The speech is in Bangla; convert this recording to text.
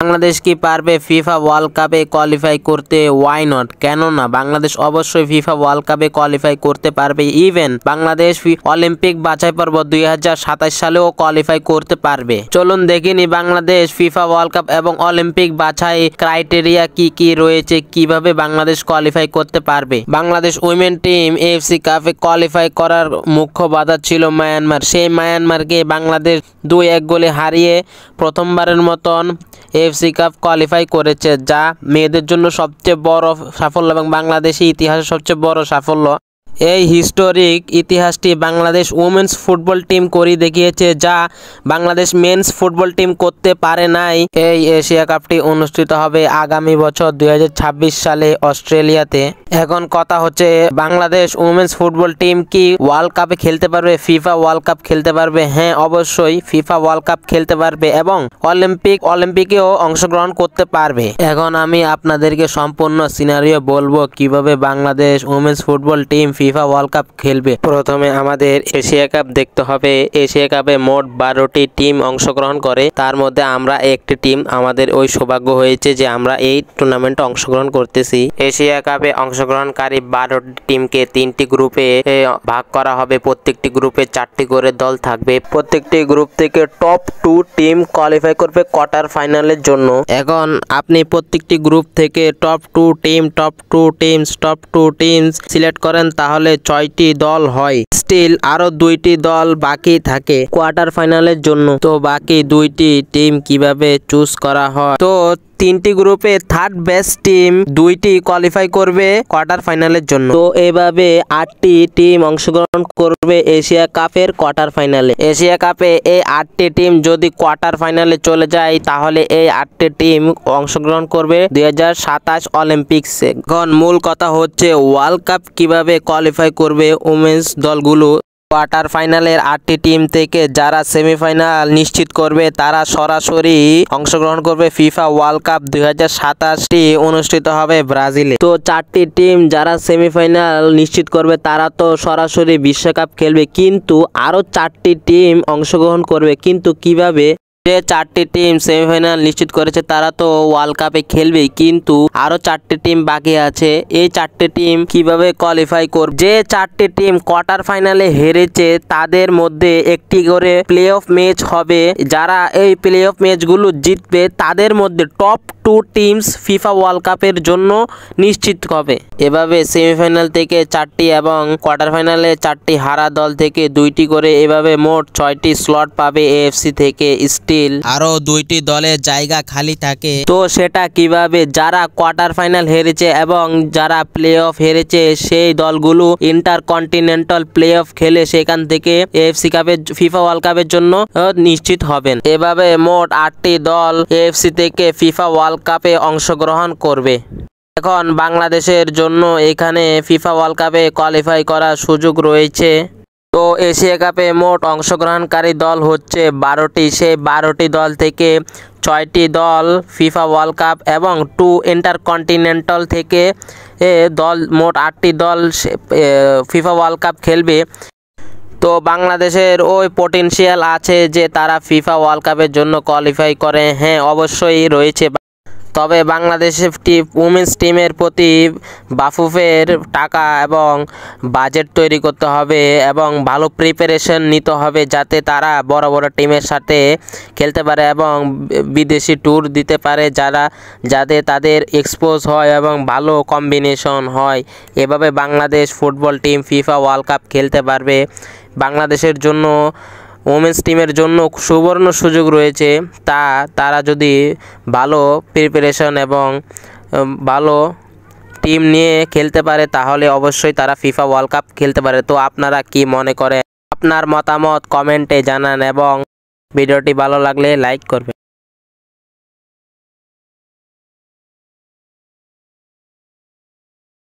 বাংলাদেশ কি পারবে ফিফা ওয়ার্ল্ড কাপে কোয়ালিফাই করতে? ওয়াই নট, কেন না? বাংলাদেশ অবশ্যই ফিফা ওয়ার্ল্ড কাপে কোয়ালিফাই করতে পারবে। ইভেন বাংলাদেশ অলিম্পিক বাছাই পর্ব 2027 সালেও কোয়ালিফাই করতে পারবে। চলুন দেখিনি বাংলাদেশ ফিফা ওয়ার্ল্ড কাপ এবং অলিম্পিক বাছাই ক্রাইটেরিয়া কি কি রয়েছে, কিভাবে বাংলাদেশ কোয়ালিফাই করতে পারবে। বাংলাদেশ উইমেন টিম এএফসি কাপে কোয়ালিফাই করার মুখ্য বাধা ছিল মায়ানমার। সেই মায়ানমারকে বাংলাদেশ 2-1 গোলে হারিয়ে প্রথমবারের মতন এএফসি কাপ কোয়ালিফাই করেছে, যা মেয়েদের জন্য সবচেয়ে বড় সাফল্য এবং বাংলাদেশি ইতিহাসের সবচেয়ে বড় সাফল্য। এই হিস্টোরিক ইতিহাসটি বাংলাদেশ উমেন্স ফুটবল টিম করে দেখিয়েছে, যা বাংলাদেশ মেন্স ফুটবল টিম করতে পারে নাই। এই এশিয়া কাপটি অনুষ্ঠিত হবে আগামী বছর 2026 সালে অস্ট্রেলিয়াতে। এখন কথা হচ্ছে, বাংলাদেশ উমেন্স ফুটবল টিম কি ওয়ার্ল্ড কাপে খেলতে পারবে, ফিফা ওয়ার্ল্ড কাপ খেলতে পারবে? হ্যাঁ, অবশ্যই ফিফা ওয়ার্ল্ড কাপ খেলতে পারবে এবং অলিম্পিকেও অংশগ্রহণ করতে পারবে। এখন আমি আপনাদেরকে সম্পূর্ণ সিনারিও বলবো কিভাবে Bangladesh women's football team FIFA world cup খেলবে। প্রথমে আমাদের এশিয়া কাপ দেখতে হবে। এশিয়া কাপে মোট 12টি টিম অংশগ্রহণ করে, তার মধ্যে আমরা একটি টিম, আমাদের ওই সৌভাগ্য হয়েছে যে আমরা এই টুর্নামেন্টে অংশগ্রহণ করতেছি। এশিয়া কাপে অংশগ্রহণকারী 12টি টিমকে 3টি গ্রুপে ভাগ করা হবে। প্রত্যেকটি গ্রুপে 4টি করে দল থাকবে। প্রত্যেকটি গ্রুপ থেকে টপ 2 টিম কোয়ালিফাই করবে কোয়ার্টার ফাইনালের জন্য। এখন আপনি প্রত্যেকটি গ্রুপ থেকে টপ 2 টিমস সিলেক্ট করেন, তাহলে 6টি দল হয়। স্টিল আরো 2টি দল বাকি থাকে কোয়ার্টার ফাইনালের জন্য। তো বাকি 2টি টিম কিভাবে চুজ করা হয়? তো 3টি গ্রুপে থার্ড বেস্ট টিম 2টি কোয়ালিফাই করবে কোয়ার্টার ফাইনালের জন্য। তো এভাবে 8টি টিম অংশগ্রহণ করবে এশিয়া কাপের কোয়ার্টার ফাইনালে। এশিয়া কাপে এই 8টি টিম যদি কোয়ার্টার ফাইনালে চলে যায়, তাহলে এই 8টি টিম অংশগ্রহণ করবে 2027 অলিম্পিক্সে। এখন মূল কথা হচ্ছে, ওয়ার্ল্ড কাপ কিভাবে কোয়ালিফাই করবে উমেন্স দলগুলো। কোয়ার্টার ফাইনালের 8টি টিম থেকে যারা সেমিফাইনাল নিশ্চিত করবে, তারা সরাসরি অংশগ্রহণ করবে ফিফা ওয়ার্ল্ড কাপ 2027টি অনুষ্ঠিত হবে ব্রাজিলে। তো 4টি টিম যারা সেমিফাইনাল নিশ্চিত করবে, তারা তো সরাসরি বিশ্বকাপ খেলবে, কিন্তু আরো 4টি টিম অংশগ্রহণ করবে। কিন্তু কিভাবে? যে 4টি টিম সেমিফাইনাল নিশ্চিত করেছে, তারা তো ওয়ার্ল্ড কাপে খেলবে, কিন্তু আরো 4টি টিম বাকি আছে। এই 4টি টিম কিভাবে কোয়ালিফাই করবে? যে 4টি টিম কোয়ার্টার ফাইনালে হেরেছে, তাদের মধ্যে একটি করে প্লে অফ ম্যাচ হবে। যারা এই প্লে অফ ম্যাচগুলো জিতবে, তাদের মধ্যে টপ 2 টিমস ফিফা ওয়ার্ল্ড কাপের জন্য নিশ্চিত হবে। এভাবে সেমিফাইনাল থেকে 4টি এবং কোয়ার্টার ফাইনালে 4টি হারা দল থেকে 2টি করে, এভাবে মোট 6টি স্লট পাবে এএফসি থেকে। স্টিল আরো 2টি দলের জায়গা খালি থাকে। তো সেটা কিভাবে? যারা কোয়ার্টার ফাইনাল হেরেছে এবং যারা প্লে অফ হেরেছে, সেই দলগুলো ইন্টারকন্টিনেন্টাল প্লে অফ খেলে সেখান থেকে এএফসি কাপের ফিফা ওয়ার্ল্ড কাপের জন্য নিশ্চিত হবেন। এভাবে মোট 8টি দল এএফসি থেকে ফিফা ওয়ার্ল্ড কাপে অংশগ্রহণ করবে। এখন বাংলাদেশের জন্য এখানে ফিফা ওয়ার্ল্ড কাপে কোয়ালিফাই করার সুযোগ রয়েছে। তো এশিয়া কাপে মোট অংশগ্রহণকারী দল হচ্ছে 12টি। সেই 12টি দল থেকে 6টি দল ফিফা ওয়ার্ল্ড কাপ এবং 2 ইন্টারকন্টিনেন্টাল থেকে দল, মোট 8টি দল ফিফা ওয়ার্ল্ড কাপ খেলবে। তো বাংলাদেশের ওই পটেনশিয়াল আছে যে তারা ফিফা ওয়ার্ল্ড কাপের জন্য কোয়ালিফাই করে। হ্যাঁ, অবশ্যই রয়েছে। তবে বাংলাদেশের উমেন্স টিমের প্রতি বাফুফের টাকা এবং বাজেট তৈরি করতে হবে এবং ভালো প্রিপারেশন নিতে হবে, যাতে তারা বড় বড় টিমের সাথে খেলতে পারে এবং বিদেশি ট্যুর দিতে পারে, যাতে তাদের এক্সপোজ হয় এবং ভালো কম্বিনেশন হয়। এভাবে Bangladesh football team FIFA world cup খেলতে পারবে। বাংলাদেশের জন্য ওমেন্স টিমের জন্য সুবর্ণ সুযোগ রয়েছে। তারা যদি ভালো প্রিপারেশন এবং ভালো টিম নিয়ে খেলতে পারে, তাহলে অবশ্যই তারা ফিফা ওয়ার্ল্ড কাপ খেলতে পারে। তো আপনারা কি মনে করেন? আপনার মতামত কমেন্টে জানান এবং ভিডিওটি ভালো লাগলে লাইক করবেন।